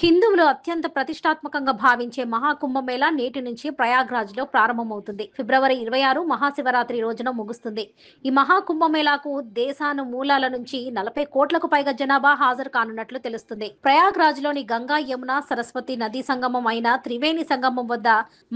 హిందువులు అత్యంత ప్రతిష్టాత్మకంగా భావించే మహాకుంభమేళా నేటి నుంచి ప్రయాగ్రాజ్లో ప్రారంభమవుతుంది. ఫిబ్రవరి 26 మహాశివరాత్రి రోజున ముగుస్తుంది. ఈ మహాకుంభమేళాకు దేశాను మూలాల నుంచి 40 కోట్లకు పైగా జనాభా హాజరు కానున్నట్లు తెలుస్తుంది. ప్రయాగ్రాజ్లోని గంగా, యమున, సరస్వతి నదీ సంగమం అయిన త్రివేణి సంగమం వద్ద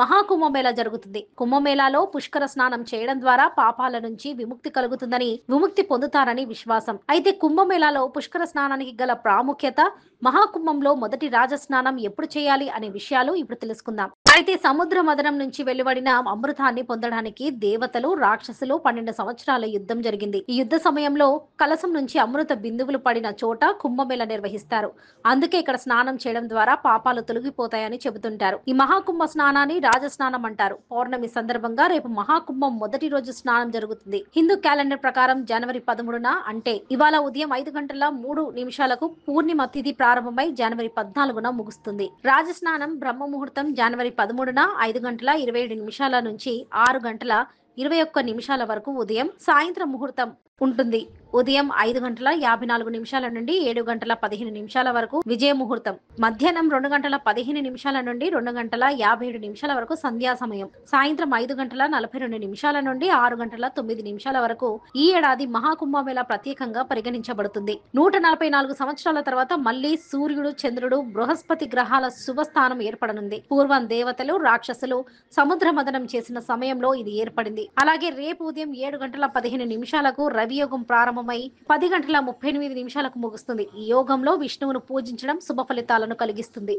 మహాకుంభమేళా జరుగుతుంది. కుంభమేళాలో పుష్కర స్నానం చేయడం ద్వారా పాపాల నుంచి విముక్తి కలుగుతుందని, విముక్తి పొందుతారని విశ్వాసం. అయితే కుంభమేళాలో పుష్కర స్నానానికి గల ప్రాముఖ్యత, మహాకుంభంలో మొదటి రాజస్నానం ఎప్పుడు చేయాలి అనే విషయాలు ఇప్పుడు తెలుసుకుందాం. అయితే సముద్ర మదనం నుంచి వెలువడిన అమృతాన్ని పొందడానికి దేవతలు, రాక్షసులు 12 సంవత్సరాల యుద్ధం జరిగింది. ఈ యుద్ధ సమయంలో కలశం నుంచి అమృత బిందువులు పడిన చోట కుంభమేళ నిర్వహిస్తారు. అందుకే ఇక్కడ స్నానం చేయడం ద్వారా పాపాలు తొలగిపోతాయని చెబుతుంటారు. ఈ మహాకుంభ స్నానాన్ని రాజస్నానం అంటారు. పౌర్ణమి సందర్భంగా రేపు మహాకుంభం మొదటి రోజు స్నానం జరుగుతుంది. హిందూ క్యాలెండర్ ప్రకారం జనవరి 13న అంటే ఇవాళ ఉదయం 5:03 పూర్ణిమ తిథి ప్రారంభమై జనవరి 14న ముగుస్తుంది. రాజస్నానం బ్రహ్మ ముహూర్తం జనవరి 13న 5:27 నుంచి 6:21 వరకు ఉదయం, సాయంత్రం ముహూర్తం ఉంటుంది. ఉదయం 5:54 నుండి 7:15 వరకు విజయ ముహూర్తం, మధ్యాహ్నం 2:15 నుండి 2:57 వరకు సంధ్యా సమయం, సాయంత్రం 5:42 నుండి 6:09 వరకు ఈ ఏడాది మహాకుంభమేళా ప్రత్యేకంగా పరిగణించబడుతుంది. 144 సంవత్సరాల తర్వాత మళ్లీ సూర్యుడు, చంద్రుడు, బృహస్పతి గ్రహాల శుభస్థానం ఏర్పడనుంది. పూర్వం దేవతలు, రాక్షసులు సముద్ర మదనం చేసిన సమయంలో ఇది ఏర్పడింది. అలాగే రేపు ఉదయం 7:15 రవియోగం ప్రారంభమై 10:38 ముగుస్తుంది. ఈ యోగంలో విష్ణువును పూజించడం శుభ ఫలితాలను కలిగిస్తుంది.